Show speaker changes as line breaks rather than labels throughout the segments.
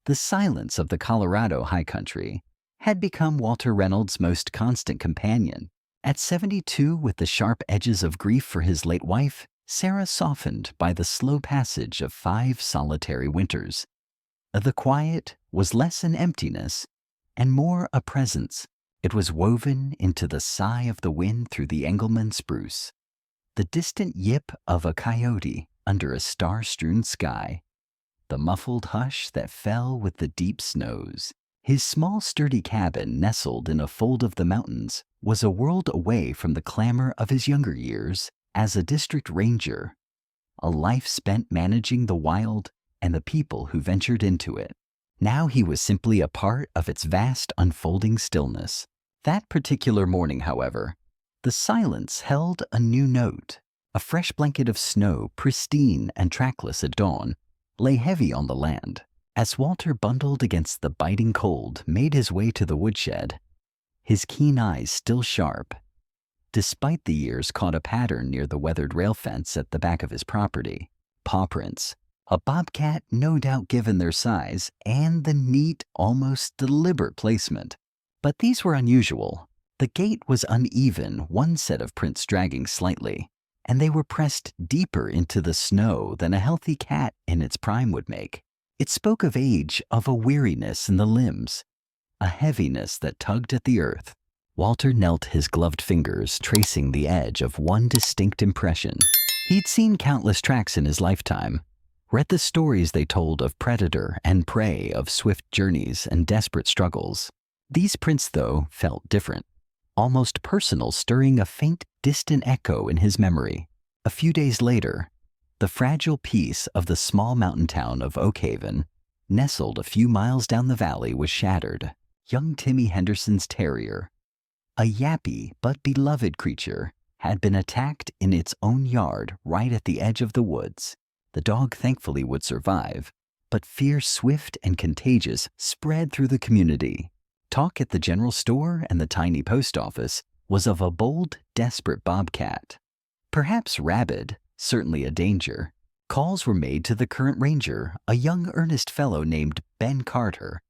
The silence of the Colorado high country had become Walter Reynolds' most constant companion. At 72, with the sharp edges of grief for his late wife, Sarah softened by the slow passage of 5 solitary winters. The quiet was less an emptiness and more a presence. It was woven into the sigh of the wind through the Engelmann spruce, the distant yip of a coyote under a star-strewn sky, the muffled hush that fell with the deep snows. His small, sturdy cabin, nestled in a fold of the mountains, was a world away from the clamor of his younger years as a district ranger, a life spent managing the wild and the people who ventured into it. Now he was simply a part of its vast unfolding stillness. That particular morning, however, the silence held a new note. A fresh blanket of snow, pristine and trackless at dawn, lay heavy on the land. As Walter, bundled against the biting cold, made his way to the woodshed, his keen eyes still sharp, despite the years, caught a pattern near the weathered rail fence at the back of his property. Paw prints. A bobcat, no doubt given their size and the neat, almost deliberate placement. But these were unusual. The gait was uneven, one set of prints dragging slightly, and they were pressed deeper into the snow than a healthy cat in its prime would make. It spoke of age, of a weariness in the limbs, a heaviness that tugged at the earth. Walter knelt, his gloved fingers tracing the edge of one distinct impression. He'd seen countless tracks in his lifetime, read the stories they told of predator and prey, of swift journeys and desperate struggles. These prints, though, felt different, almost personal, stirring a faint, distant echo in his memory. A few days later, the fragile peace of the small mountain town of Oakhaven, nestled a few miles down the valley, was shattered. Young Timmy Henderson's terrier, a yappy but beloved creature, had been attacked in its own yard right at the edge of the woods. The dog thankfully would survive, but fear, swift and contagious, spread through the community. Talk at the general store and the tiny post office was of a bold, desperate bobcat. Perhaps rabid, certainly a danger. Calls were made to the current ranger, a young earnest fellow named Ben Carter,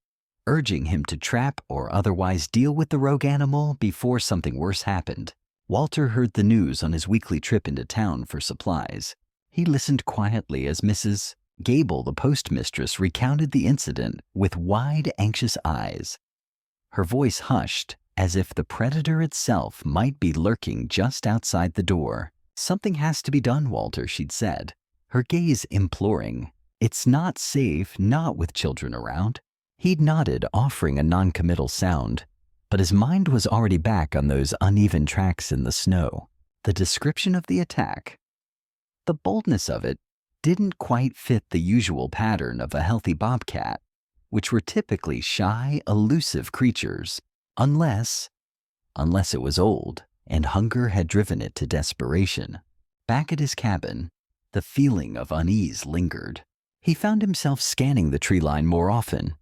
urging him to trap or otherwise deal with the rogue animal before something worse happened. Walter heard the news on his weekly trip into town for supplies. He listened quietly as Mrs. Gable, the postmistress, recounted the incident with wide, anxious eyes. Her voice hushed, as if the predator itself might be lurking just outside the door. "Something has to be done, Walter," she'd said, her gaze imploring. "It's not safe, not with children around." He'd nodded, offering a non-committal sound, but his mind was already back on those uneven tracks in the snow. The description of the attack, the boldness of it, didn't quite fit the usual pattern of a healthy bobcat, which were typically shy, elusive creatures, unless it was old and hunger had driven it to desperation. Back at his cabin, the feeling of unease lingered. He found himself scanning the tree line more often,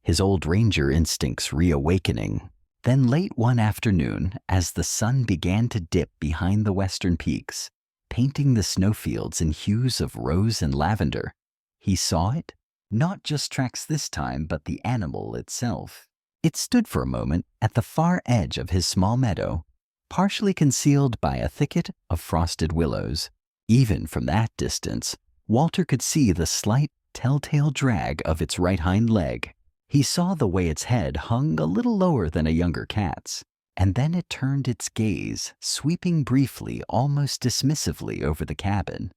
his old ranger instincts reawakening. Then late one afternoon, as the sun began to dip behind the western peaks, painting the snowfields in hues of rose and lavender, he saw it, not just tracks this time, but the animal itself. It stood for a moment at the far edge of his small meadow, partially concealed by a thicket of frosted willows. Even from that distance, Walter could see the slight, telltale drag of its right hind leg. He saw the way its head hung a little lower than a younger cat's, and then it turned its gaze, sweeping briefly, almost dismissively, over the cabin,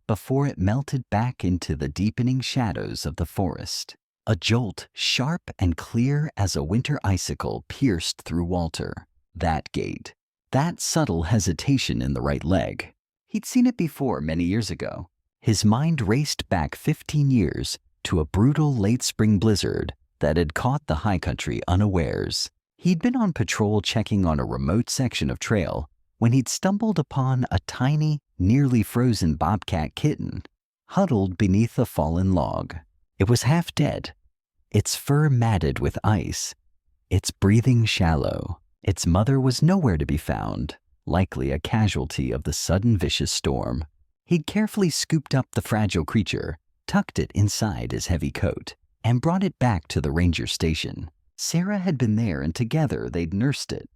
before it melted back into the deepening shadows of the forest. A jolt, sharp and clear as a winter icicle, pierced through Walter. That gait, that subtle hesitation in the right leg. He'd seen it before many years ago. His mind raced back 15 years to a brutal late spring blizzard that had caught the high country unawares. He'd been on patrol checking on a remote section of trail when he'd stumbled upon a tiny, nearly frozen bobcat kitten huddled beneath a fallen log. It was half dead, its fur matted with ice, its breathing shallow. Its mother was nowhere to be found, likely a casualty of the sudden vicious storm. He'd carefully scooped up the fragile creature, tucked it inside his heavy coat, and brought it back to the ranger station. Sarah had been there, and together they'd nursed it,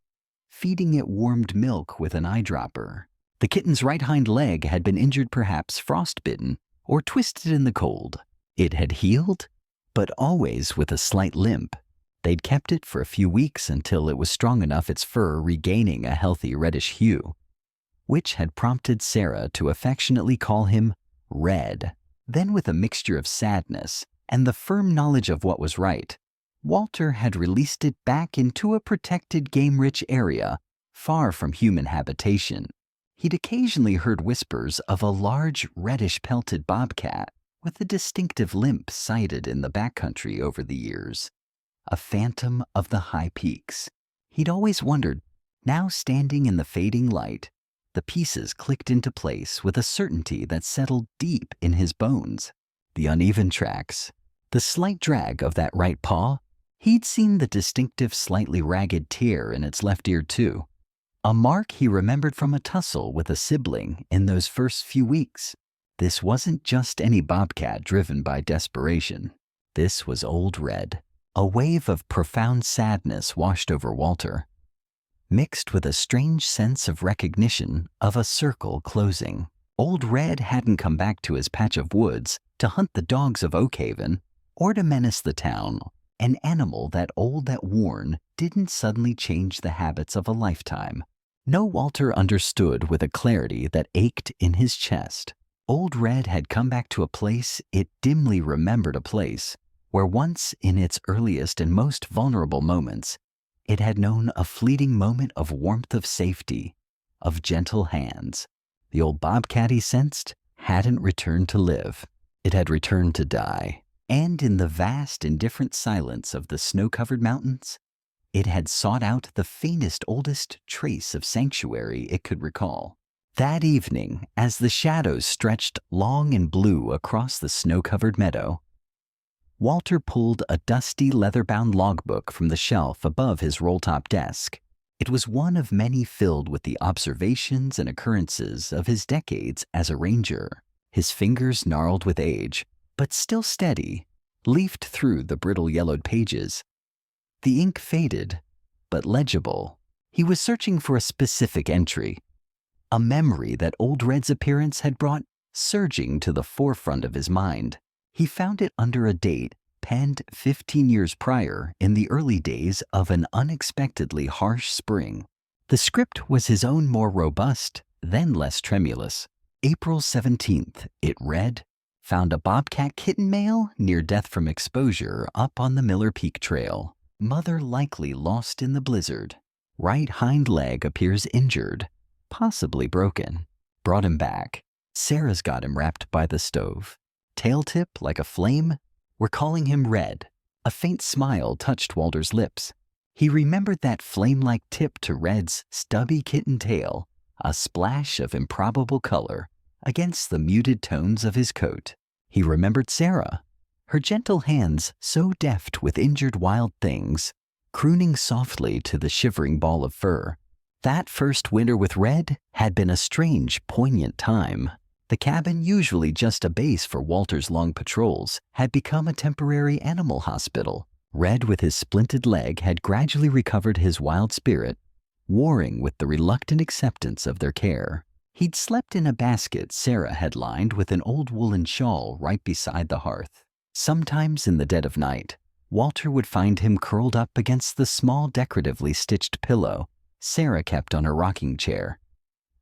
feeding it warmed milk with an eyedropper. The kitten's right hind leg had been injured, perhaps frostbitten or twisted in the cold. It had healed, but always with a slight limp. They'd kept it for a few weeks until it was strong enough, its fur regaining a healthy reddish hue, which had prompted Sarah to affectionately call him Red. Then, with a mixture of sadness and the firm knowledge of what was right, Walter had released it back into a protected game-rich area far from human habitation. He'd occasionally heard whispers of a large reddish-pelted bobcat with a distinctive limp sighted in the backcountry over the years, a phantom of the high peaks. He'd always wondered, now standing in the fading light, the pieces clicked into place with a certainty that settled deep in his bones. The uneven tracks, the slight drag of that right paw. He'd seen the distinctive, slightly ragged tear in its left ear, too, a mark he remembered from a tussle with a sibling in those first few weeks. This wasn't just any bobcat driven by desperation. This was Old Red. A wave of profound sadness washed over Walter, mixed with a strange sense of recognition of a circle closing. Old Red hadn't come back to his patch of woods to hunt the dogs of Oakhaven or to menace the town. An animal that old, that worn, didn't suddenly change the habits of a lifetime. No, Walter understood with a clarity that ached in his chest. Old Red had come back to a place it dimly remembered, a place where once, in its earliest and most vulnerable moments, it had known a fleeting moment of warmth, of safety, of gentle hands. The old bobcat, he sensed, hadn't returned to live. It had returned to die. And in the vast, indifferent silence of the snow-covered mountains, it had sought out the faintest, oldest trace of sanctuary it could recall. That evening, as the shadows stretched long and blue across the snow-covered meadow, Walter pulled a dusty, leather-bound logbook from the shelf above his roll-top desk. It was one of many filled with the observations and occurrences of his decades as a ranger. His fingers, gnarled with age, but still steady, leafed through the brittle yellowed pages. The ink faded, but legible. He was searching for a specific entry, a memory that Old Red's appearance had brought surging to the forefront of his mind. He found it under a date penned 15 years prior, in the early days of an unexpectedly harsh spring. The script was his own, more robust, then less tremulous. April 17th, it read, "Found a bobcat kitten male near death from exposure up on the Miller Peak Trail. Mother likely lost in the blizzard. Right hind leg appears injured, possibly broken. Brought him back. Sarah's got him wrapped by the stove. Tail tip like a flame. We're calling him Red." A faint smile touched Walter's lips. He remembered that flame-like tip to Red's stubby kitten tail, a splash of improbable color against the muted tones of his coat. He remembered Sarah, her gentle hands so deft with injured wild things, crooning softly to the shivering ball of fur. That first winter with Red had been a strange, poignant time. The cabin, usually just a base for Walter's long patrols, had become a temporary animal hospital. Red, with his splinted leg, had gradually recovered his wild spirit, warring with the reluctant acceptance of their care. He'd slept in a basket Sarah had lined with an old woolen shawl right beside the hearth. Sometimes in the dead of night, Walter would find him curled up against the small, decoratively stitched pillow Sarah kept on her rocking chair.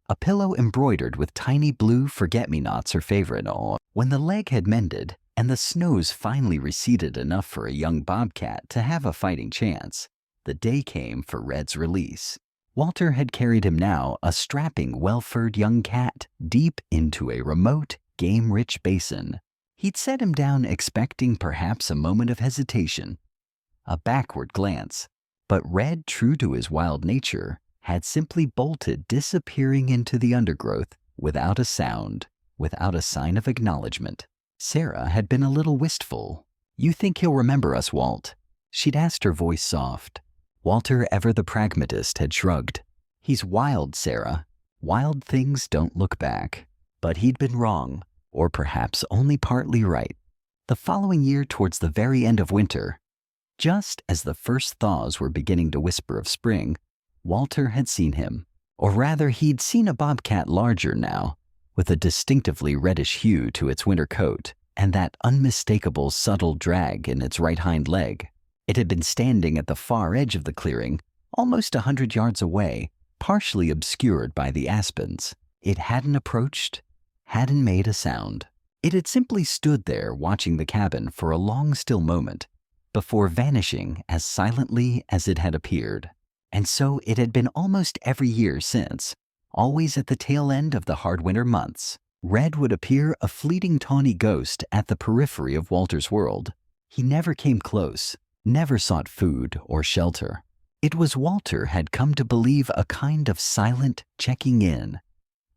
A pillow embroidered with tiny blue forget-me-nots, her favorite. When the leg had mended and the snows finally receded enough for a young bobcat to have a fighting chance, the day came for Red's release. Walter had carried him now, a strapping, well-furred young cat, deep into a remote, game-rich basin. He'd set him down expecting perhaps a moment of hesitation, a backward glance, but Red, true to his wild nature, had simply bolted, disappearing into the undergrowth without a sound, without a sign of acknowledgement. Sarah had been a little wistful. "You think he'll remember us, Walt?" She'd asked, her voice soft. Walter, ever the pragmatist, had shrugged. "He's wild, Sarah. Wild things don't look back." But he'd been wrong, or perhaps only partly right. The following year, towards the very end of winter, just as the first thaws were beginning to whisper of spring, Walter had seen him. Or rather, he'd seen a bobcat larger now, with a distinctively reddish hue to its winter coat and that unmistakable subtle drag in its right hind leg. It had been standing at the far edge of the clearing, almost 100 yards away, partially obscured by the aspens. It hadn't approached, hadn't made a sound. It had simply stood there watching the cabin for a long still moment, before vanishing as silently as it had appeared. And so it had been almost every year since. Always at the tail end of the hard winter months, Red would appear a fleeting tawny ghost at the periphery of Walter's world. He never came close, never sought food or shelter. It was Walter had come to believe a kind of silent checking in,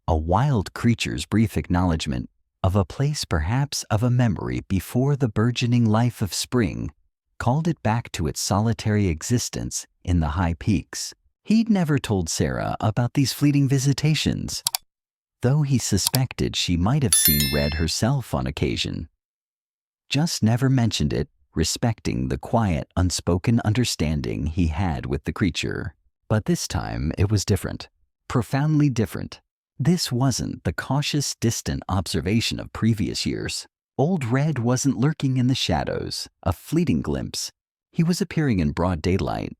a wild creature's brief acknowledgement of a place, perhaps of a memory before the burgeoning life of spring called it back to its solitary existence in the high peaks. He'd never told Sarah about these fleeting visitations, though he suspected she might have seen Red herself on occasion. Just never mentioned it, respecting the quiet, unspoken understanding he had with the creature. But this time it was different, profoundly different. This wasn't the cautious, distant observation of previous years. Old Red wasn't lurking in the shadows, a fleeting glimpse. He was appearing in broad daylight,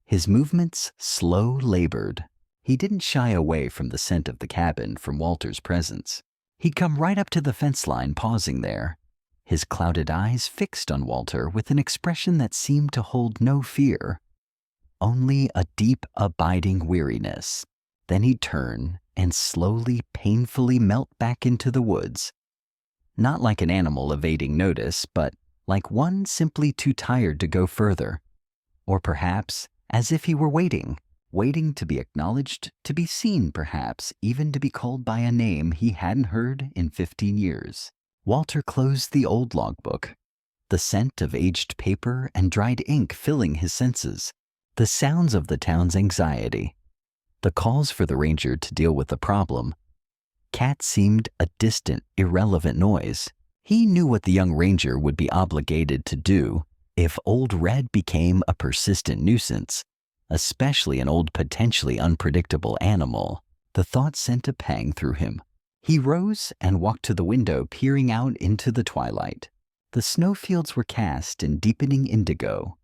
his movements slow, labored. He didn't shy away from the scent of the cabin from Walter's presence. He'd come right up to the fence line, pausing there, his clouded eyes fixed on Walter with an expression that seemed to hold no fear, only a deep, abiding weariness. Then he'd turn and slowly, painfully melt back into the woods. Not like an animal evading notice, but like one simply too tired to go further. Or perhaps as if he were waiting to be acknowledged, to be seen perhaps, even to be called by a name he hadn't heard in 15 years. Walter closed the old logbook, the scent of aged paper and dried ink filling his senses, the sounds of the town's anxiety, the calls for the ranger to deal with the problem. Cat seemed a distant, irrelevant noise. He knew what the young ranger would be obligated to do if Old Red became a persistent nuisance, especially an old, potentially unpredictable animal. The thought sent a pang through him. He rose and walked to the window, peering out into the twilight. The snowfields were cast in deepening indigo,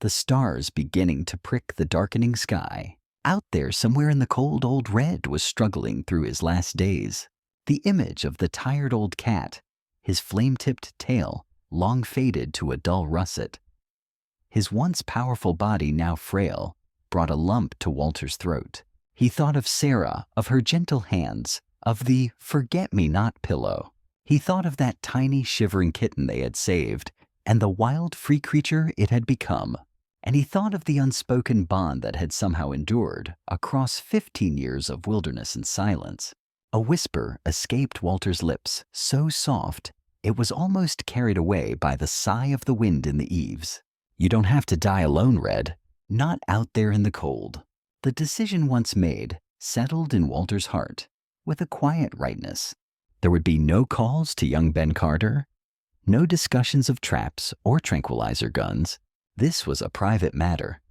the stars beginning to prick the darkening sky. Out there, somewhere in the cold, Old Red was struggling through his last days. The image of the tired old cat, his flame-tipped tail long faded to a dull russet, his once powerful body now frail, brought a lump to Walter's throat. He thought of Sarah, of her gentle hands, of the forget-me-not pillow. He thought of that tiny, shivering kitten they had saved, and the wild, free creature it had become. And he thought of the unspoken bond that had somehow endured across 15 years of wilderness and silence. A whisper escaped Walter's lips, so soft it was almost carried away by the sigh of the wind in the eaves. You don't have to die alone, Red. Not out there in the cold. The decision once made settled in Walter's heart with a quiet rightness. There would be no calls to young Ben Carter, no discussions of traps or tranquilizer guns. This was a private matter.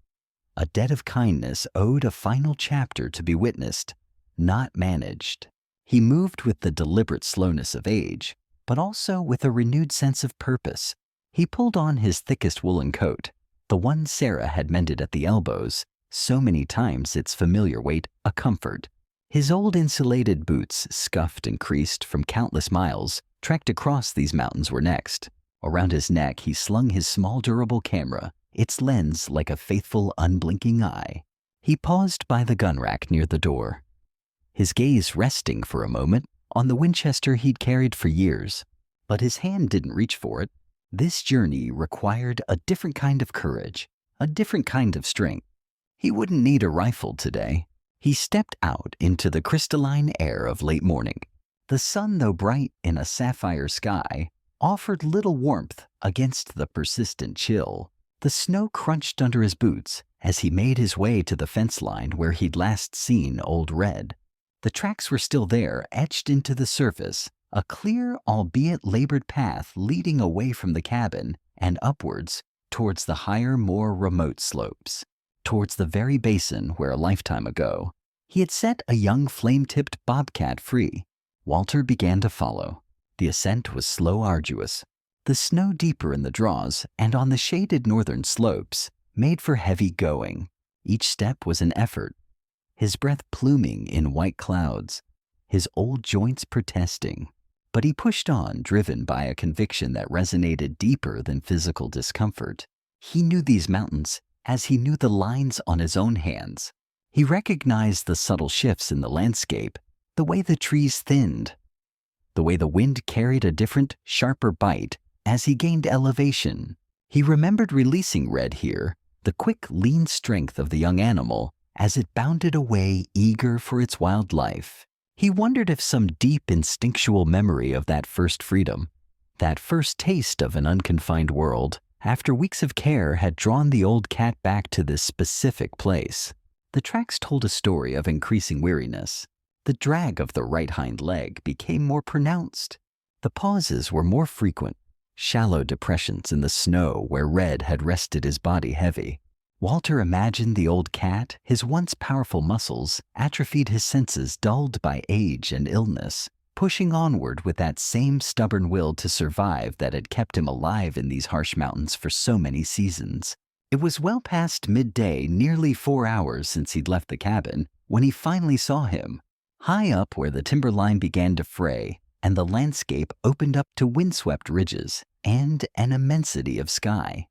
A debt of kindness owed a final chapter to be witnessed, not managed. He moved with the deliberate slowness of age, but also with a renewed sense of purpose. He pulled on his thickest woolen coat, the one Sarah had mended at the elbows, so many times its familiar weight a comfort. His old insulated boots, scuffed and creased from countless miles, trekked across these mountains, were next. Around his neck he slung his small durable camera, its lens like a faithful unblinking eye. He paused by the gun rack near the door, his gaze resting for a moment on the Winchester he'd carried for years. But his hand didn't reach for it. This journey required a different kind of courage, a different kind of strength. He wouldn't need a rifle today. He stepped out into the crystalline air of late morning. The sun, though bright in a sapphire sky, offered little warmth against the persistent chill. The snow crunched under his boots as he made his way to the fence line where he'd last seen Old Red. The tracks were still there, etched into the surface, a clear, albeit labored path leading away from the cabin and upwards towards the higher, more remote slopes, towards the very basin where a lifetime ago he had set a young flame-tipped bobcat free. Walter began to follow. The ascent was slow, arduous. The snow deeper in the draws and on the shaded northern slopes made for heavy going. Each step was an effort, his breath pluming in white clouds, his old joints protesting. But he pushed on, driven by a conviction that resonated deeper than physical discomfort. He knew these mountains as he knew the lines on his own hands. He recognized the subtle shifts in the landscape, the way the trees thinned, the way the wind carried a different, sharper bite as he gained elevation. He remembered releasing Red here, the quick, lean strength of the young animal as it bounded away, eager for its wild life. He wondered if some deep instinctual memory of that first freedom, that first taste of an unconfined world, after weeks of care had drawn the old cat back to this specific place. The tracks told a story of increasing weariness. The drag of the right hind leg became more pronounced. The pauses were more frequent, shallow depressions in the snow where Red had rested his body heavy. Walter imagined the old cat, his once powerful muscles, atrophied, his senses dulled by age and illness, pushing onward with that same stubborn will to survive that had kept him alive in these harsh mountains for so many seasons. It was well past midday, nearly 4 hours since he'd left the cabin, when he finally saw him, high up where the timberline began to fray and the landscape opened up to windswept ridges and an immensity of sky.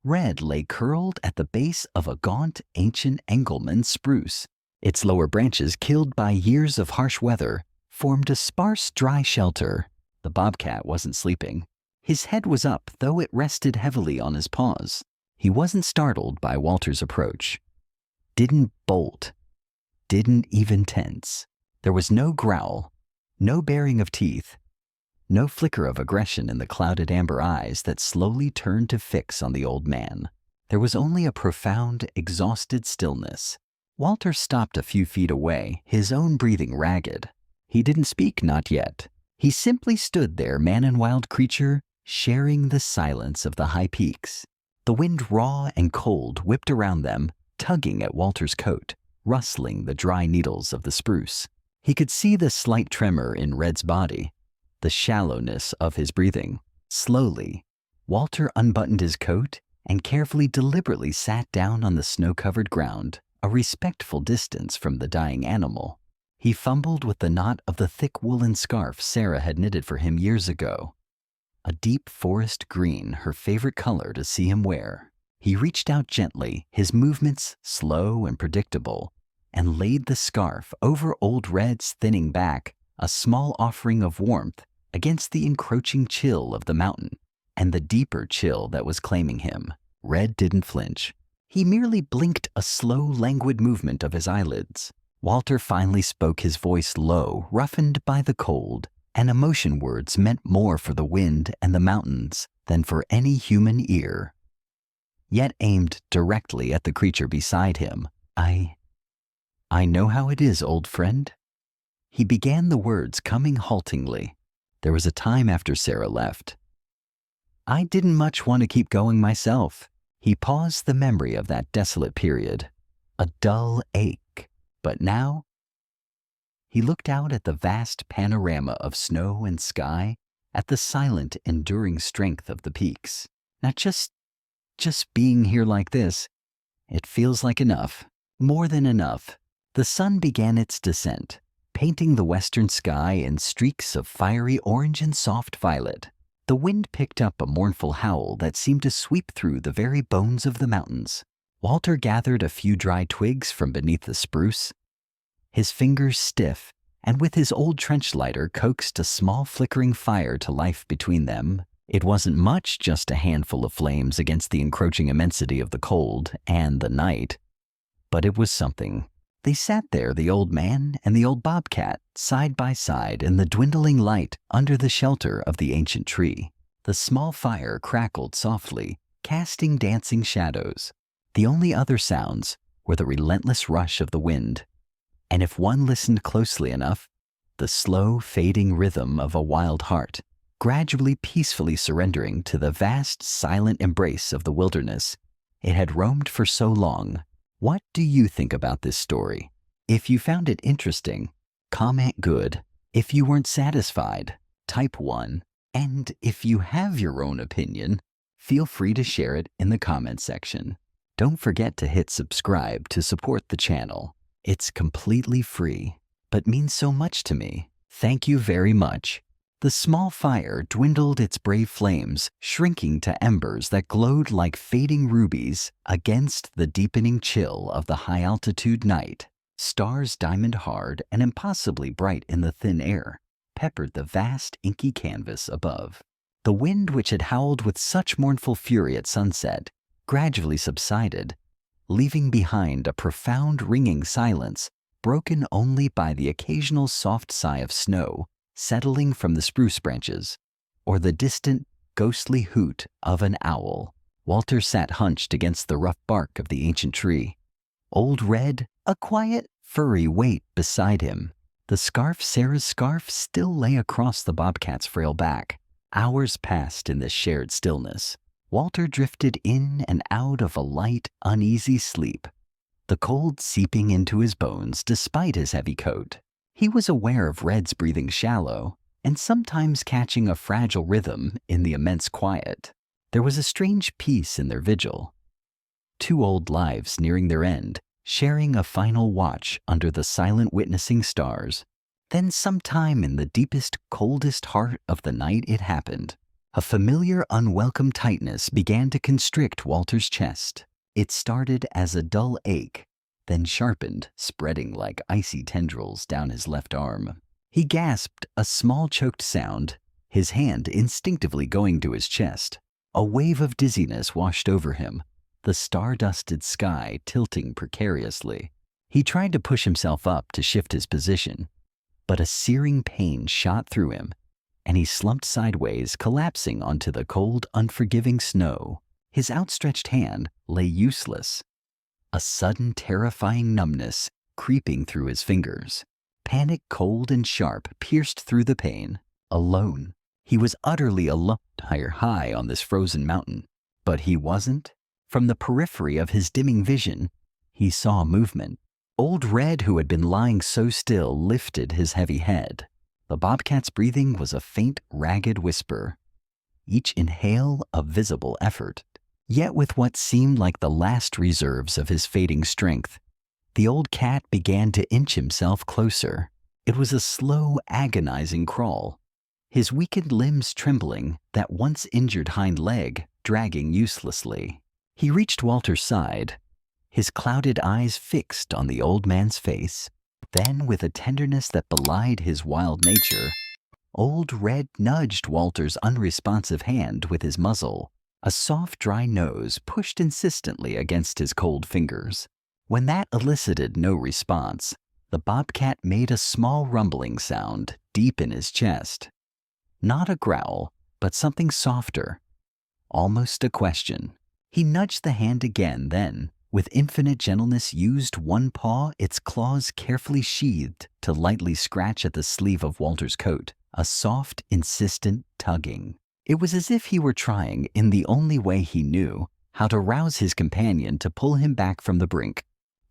Red lay curled at the base of a gaunt, ancient Engelmann spruce. Its lower branches, killed by years of harsh weather, formed a sparse, dry shelter. The bobcat wasn't sleeping. His head was up, though it rested heavily on his paws. He wasn't startled by Walter's approach. Didn't bolt. Didn't even tense. There was no growl, no baring of teeth, no flicker of aggression in the clouded amber eyes that slowly turned to fix on the old man. There was only a profound, exhausted stillness. Walter stopped a few feet away, his own breathing ragged. He didn't speak, not yet. He simply stood there, man and wild creature, sharing the silence of the high peaks. The wind, raw and cold, whipped around them, tugging at Walter's coat, rustling the dry needles of the spruce. He could see the slight tremor in Red's body, the shallowness of his breathing. Slowly, Walter unbuttoned his coat and carefully, deliberately sat down on the snow-covered ground, a respectful distance from the dying animal. He fumbled with the knot of the thick woolen scarf Sarah had knitted for him years ago, a deep forest green, her favorite color to see him wear. He reached out gently, his movements slow and predictable, and laid the scarf over old Red's thinning back, a small offering of warmth against the encroaching chill of the mountain and the deeper chill that was claiming him. Red didn't flinch. He merely blinked, a slow, languid movement of his eyelids. Walter finally spoke, his voice low, roughened by the cold, and emotion words meant more for the wind and the mountains than for any human ear, yet aimed directly at the creature beside him. I know how it is, old friend. He began, the words coming haltingly. There was a time after Sarah left. I didn't much want to keep going myself. He paused, the memory of that desolate period, a dull ache. But now, he looked out at the vast panorama of snow and sky, at the silent, enduring strength of the peaks. Not just being here like this, it feels like enough, more than enough. The sun began its descent, painting the western sky in streaks of fiery orange and soft violet. The wind picked up a mournful howl that seemed to sweep through the very bones of the mountains. Walter gathered a few dry twigs from beneath the spruce, his fingers stiff, and with his old trench lighter coaxed a small flickering fire to life between them. It wasn't much, just a handful of flames against the encroaching immensity of the cold and the night, but it was something. They sat there, the old man and the old bobcat, side by side in the dwindling light under the shelter of the ancient tree. The small fire crackled softly, casting dancing shadows. The only other sounds were the relentless rush of the wind, and if one listened closely enough, the slow, fading rhythm of a wild heart, gradually peacefully surrendering to the vast, silent embrace of the wilderness it had roamed for so long. What do you think about this story? If you found it interesting, comment good. If you weren't satisfied, type 1. And if you have your own opinion, feel free to share it in the comment section. Don't forget to hit subscribe to support the channel. It's completely free, but means so much to me. Thank you very much. The small fire dwindled its brave flames, shrinking to embers that glowed like fading rubies against the deepening chill of the high-altitude night. Stars diamond hard and impossibly bright in the thin air peppered the vast inky canvas above. The wind, which had howled with such mournful fury at sunset, gradually subsided, leaving behind a profound ringing silence broken only by the occasional soft sigh of snow settling from the spruce branches, or the distant, ghostly hoot of an owl. Walter sat hunched against the rough bark of the ancient tree. Old Red, a quiet, furry weight beside him. The scarf, Sarah's scarf, still lay across the Bobcat's frail back. Hours passed in this shared stillness. Walter drifted in and out of a light, uneasy sleep, the cold seeping into his bones despite his heavy coat. He was aware of Red's breathing shallow and sometimes catching a fragile rhythm in the immense quiet. There was a strange peace in their vigil. 2 old lives nearing their end, sharing a final watch under the silent witnessing stars. Then sometime in the deepest, coldest heart of the night it happened. A familiar, unwelcome tightness began to constrict Walter's chest. It started as a dull ache, then sharpened, spreading like icy tendrils down his left arm. He gasped a small choked sound, his hand instinctively going to his chest. A wave of dizziness washed over him, the star-dusted sky tilting precariously. He tried to push himself up to shift his position, but a searing pain shot through him, and he slumped sideways, collapsing onto the cold, unforgiving snow. His outstretched hand lay useless, a sudden terrifying numbness creeping through his fingers. Panic, cold and sharp, pierced through the pain. Alone. He was utterly alone, high on this frozen mountain. But he wasn't. From the periphery of his dimming vision, he saw movement. Old Red, who had been lying so still, lifted his heavy head. The Bobcat's breathing was a faint, ragged whisper, each inhale a visible effort. Yet with what seemed like the last reserves of his fading strength, the old cat began to inch himself closer. It was a slow, agonizing crawl, his weakened limbs trembling, that once injured hind leg dragging uselessly. He reached Walter's side, his clouded eyes fixed on the old man's face. Then, with a tenderness that belied his wild nature, Old Red nudged Walter's unresponsive hand with his muzzle. A soft, dry nose pushed insistently against his cold fingers. When that elicited no response, the Bobcat made a small rumbling sound deep in his chest. Not a growl, but something softer, almost a question. He nudged the hand again, then, with infinite gentleness, used one paw, its claws carefully sheathed, to lightly scratch at the sleeve of Walter's coat, a soft, insistent tugging. It was as if he were trying, in the only way he knew, how to rouse his companion to pull him back from the brink.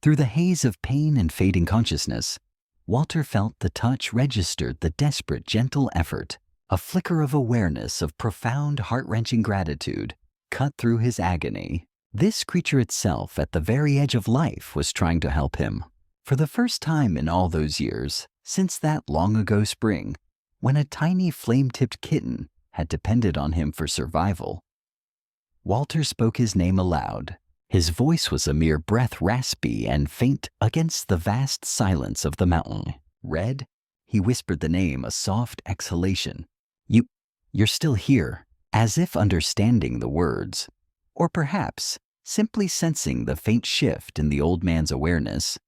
Through the haze of pain and fading consciousness, Walter felt the touch registered the desperate, gentle effort. A flicker of awareness of profound, heart-wrenching gratitude cut through his agony. This creature itself, at the very edge of life, was trying to help him. For the first time in all those years, since that long-ago spring, when a tiny flame-tipped kitten had depended on him for survival, Walter spoke his name aloud. His voice was a mere breath, raspy and faint against the vast silence of the mountain. Red, he whispered the name, a soft exhalation. You're still here, as if understanding the words, or perhaps simply sensing the faint shift in the old man's awareness.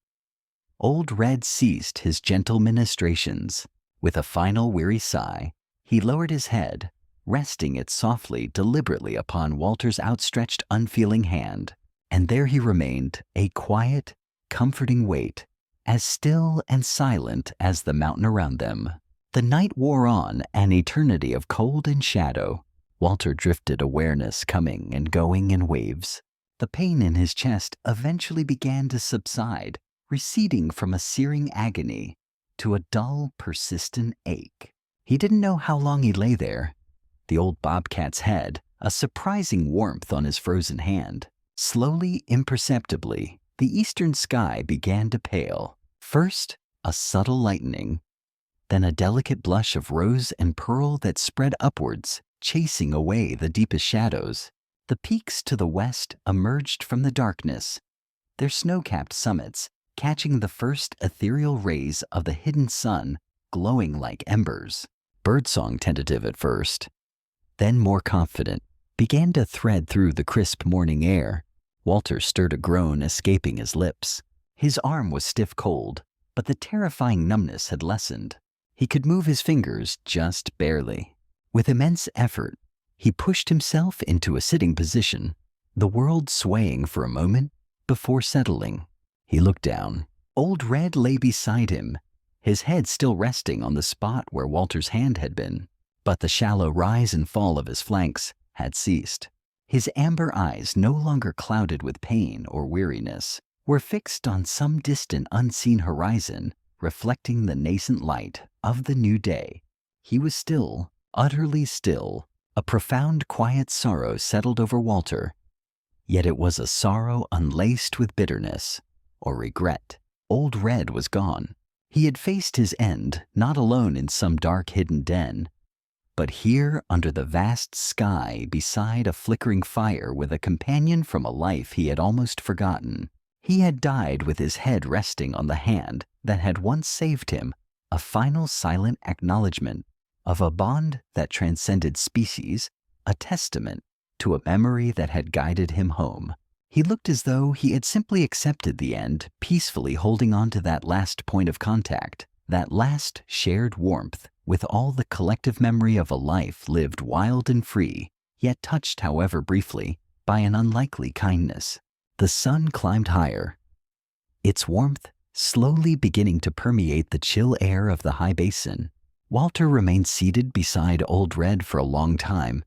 Old Red ceased his gentle ministrations. With a final weary sigh, he lowered his head, resting it softly, deliberately upon Walter's outstretched, unfeeling hand. And there he remained, a quiet, comforting weight, as still and silent as the mountain around them. The night wore on, an eternity of cold and shadow. Walter drifted, awareness coming and going in waves. The pain in his chest eventually began to subside, receding from a searing agony to a dull, persistent ache. He didn't know how long he lay there. The old Bobcat's head, a surprising warmth on his frozen hand. Slowly, imperceptibly, the eastern sky began to pale. First, a subtle lightening, then a delicate blush of rose and pearl that spread upwards, chasing away the deepest shadows. The peaks to the west emerged from the darkness, their snow-capped summits catching the first ethereal rays of the hidden sun, glowing like embers. Birdsong, tentative at first, then more confident, began to thread through the crisp morning air. Walter stirred a groan escaping his lips. His arm was stiff cold, but the terrifying numbness had lessened. He could move his fingers just barely. With immense effort, he pushed himself into a sitting position, the world swaying for a moment before settling. He looked down. Old Red lay beside him, his head still resting on the spot where Walter's hand had been. But the shallow rise and fall of his flanks had ceased. His amber eyes, no longer clouded with pain or weariness, were fixed on some distant unseen horizon, reflecting the nascent light of the new day. He was still, utterly still. A profound, quiet sorrow settled over Walter. Yet it was a sorrow unlaced with bitterness or regret. Old Red was gone. He had faced his end, not alone in some dark hidden den, but here under the vast sky beside a flickering fire with a companion from a life he had almost forgotten. He had died with his head resting on the hand that had once saved him, a final silent acknowledgement of a bond that transcended species, a testament to a memory that had guided him home. He looked as though he had simply accepted the end, peacefully holding on to that last point of contact, that last shared warmth, with all the collective memory of a life lived wild and free, yet touched, however briefly, by an unlikely kindness. The sun climbed higher, its warmth slowly beginning to permeate the chill air of the high basin. Walter remained seated beside Old Red for a long time,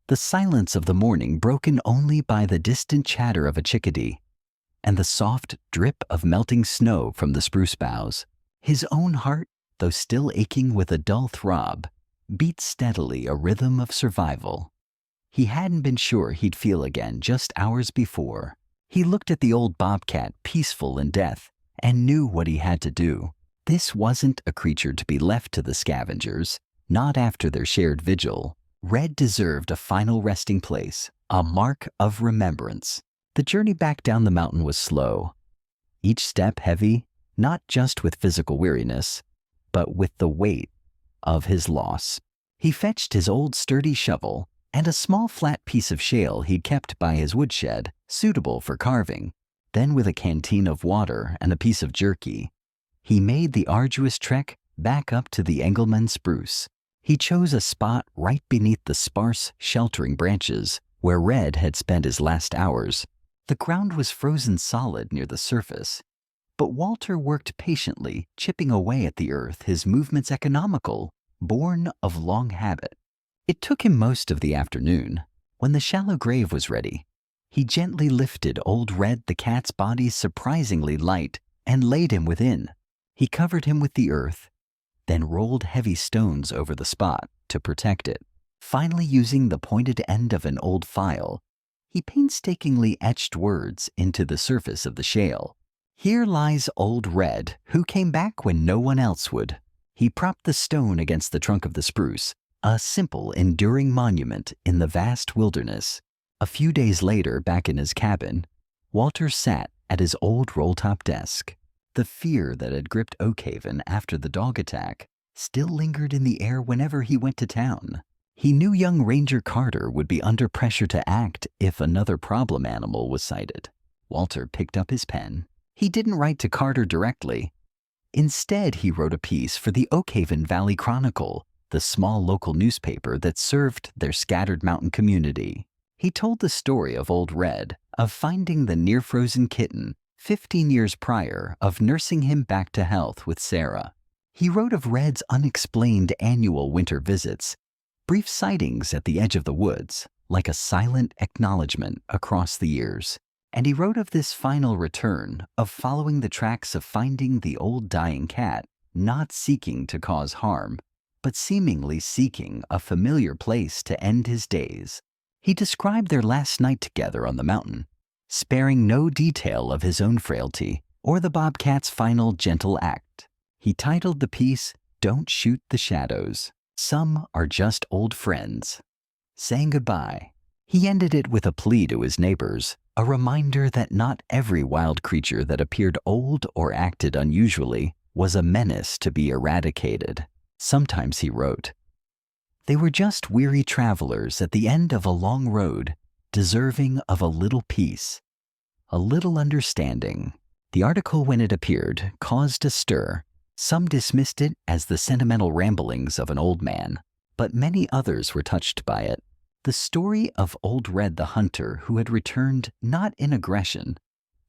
the silence of the morning broken only by the distant chatter of a chickadee and the soft drip of melting snow from the spruce boughs. His own heart, though still aching with a dull throb, beat steadily a rhythm of survival. He hadn't been sure he'd feel again just hours before. He looked at the old Bobcat, peaceful in death, and knew what he had to do. This wasn't a creature to be left to the scavengers, not after their shared vigil. Red deserved a final resting place, a mark of remembrance. The journey back down the mountain was slow, each step heavy, not just with physical weariness, but with the weight of his loss. He fetched his old sturdy shovel and a small flat piece of shale he'd kept by his woodshed, suitable for carving. Then with a canteen of water and a piece of jerky, he made the arduous trek back up to the Engelmann spruce. He chose a spot right beneath the sparse, sheltering branches where Red had spent his last hours. The ground was frozen solid near the surface, but Walter worked patiently, chipping away at the earth, his movements economical, born of long habit. It took him most of the afternoon. When the shallow grave was ready, he gently lifted Old Red, the cat's body surprisingly light, and laid him within. He covered him with the earth, then rolled heavy stones over the spot to protect it. Finally, using the pointed end of an old file, he painstakingly etched words into the surface of the shale. "Here lies Old Red, who came back when no one else would." He propped the stone against the trunk of the spruce, a simple, enduring monument in the vast wilderness. A few days later, back in his cabin, Walter sat at his old roll-top desk. The fear that had gripped Oakhaven after the dog attack still lingered in the air whenever he went to town. He knew young Ranger Carter would be under pressure to act if another problem animal was sighted. Walter picked up his pen. He didn't write to Carter directly. Instead, he wrote a piece for the Oakhaven Valley Chronicle, the small local newspaper that served their scattered mountain community. He told the story of Old Red, of finding the near-frozen kitten 15 years prior, of nursing him back to health with Sarah. He wrote of Red's unexplained annual winter visits, brief sightings at the edge of the woods, like a silent acknowledgement across the years. And he wrote of this final return, of following the tracks of finding the old dying cat, not seeking to cause harm, but seemingly seeking a familiar place to end his days. He described their last night together on the mountain, sparing no detail of his own frailty or the Bobcat's final gentle act. He titled the piece, "Don't Shoot the Shadows. Some are just old friends." Saying goodbye, he ended it with a plea to his neighbors, a reminder that not every wild creature that appeared old or acted unusually was a menace to be eradicated. Sometimes he wrote, "They were just weary travelers at the end of a long road, deserving of a little peace, a little understanding." The article, when it appeared, caused a stir. Some dismissed it as the sentimental ramblings of an old man, but many others were touched by it. The story of Old Red the hunter, who had returned not in aggression,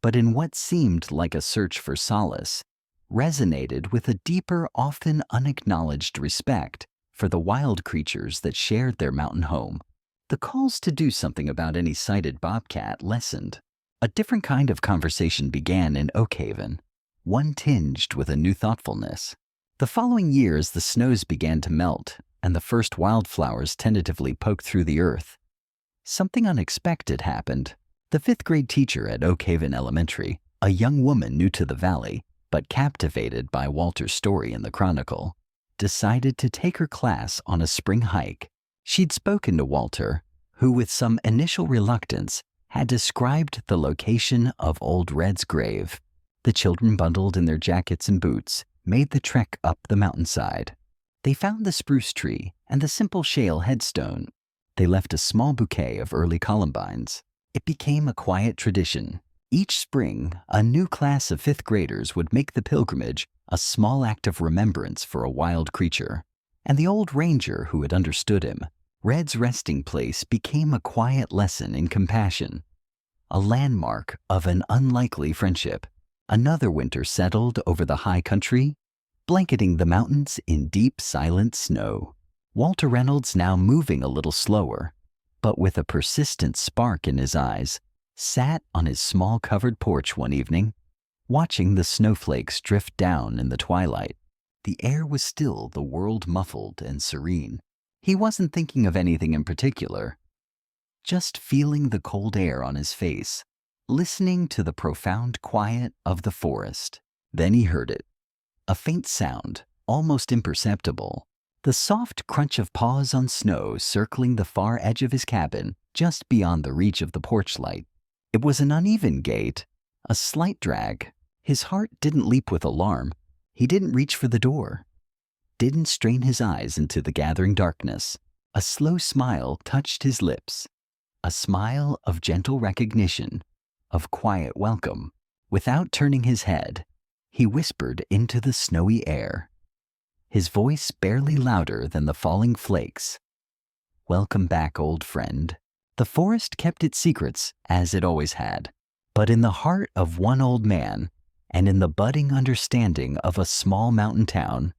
but in what seemed like a search for solace, resonated with a deeper, often unacknowledged respect for the wild creatures that shared their mountain home. The calls to do something about any sighted bobcat lessened. A different kind of conversation began in Oakhaven, one tinged with a new thoughtfulness. The following year, as the snows began to melt and the first wildflowers tentatively poked through the earth, something unexpected happened. The fifth-grade teacher at Oakhaven Elementary, a young woman new to the valley, but captivated by Walter's story in the Chronicle, decided to take her class on a spring hike. She'd spoken to Walter, who with some initial reluctance had described the location of Old Red's grave. The children, bundled in their jackets and boots, made the trek up the mountainside. They found the spruce tree and the simple shale headstone. They left a small bouquet of early columbines. It became a quiet tradition. Each spring, a new class of fifth graders would make the pilgrimage, a small act of remembrance for a wild creature. And the old ranger who had understood him, Red's resting place, became a quiet lesson in compassion, a landmark of an unlikely friendship. Another winter settled over the high country, blanketing the mountains in deep, silent snow. Walter Reynolds, now moving a little slower, but with a persistent spark in his eyes, sat on his small covered porch one evening, watching the snowflakes drift down in the twilight. The air was still, the world muffled and serene. He wasn't thinking of anything in particular, just feeling the cold air on his face, listening to the profound quiet of the forest. Then he heard it, a faint sound, almost imperceptible, the soft crunch of paws on snow circling the far edge of his cabin, just beyond the reach of the porch light. It was an uneven gait, a slight drag. His heart didn't leap with alarm. He didn't reach for the door, didn't strain his eyes into the gathering darkness. A slow smile touched his lips, a smile of gentle recognition, of quiet welcome. Without turning his head, he whispered into the snowy air, his voice barely louder than the falling flakes. "Welcome back, old friend." The forest kept its secrets, as it always had, but in the heart of one old man, and in the budding understanding of a small mountain town,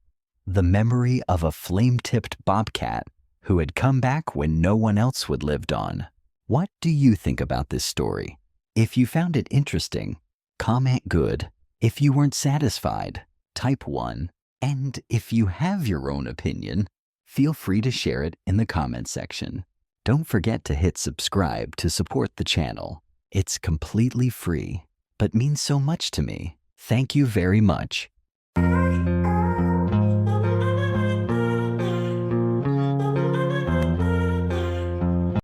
the memory of a flame-tipped bobcat who had come back when no one else would lived on. What do you think about this story? If you found it interesting, comment good. If you weren't satisfied, type 1. And if you have your own opinion, feel free to share it in the comment section. Don't forget to hit subscribe to support the channel. It's completely free, but means so much to me. Thank you very much.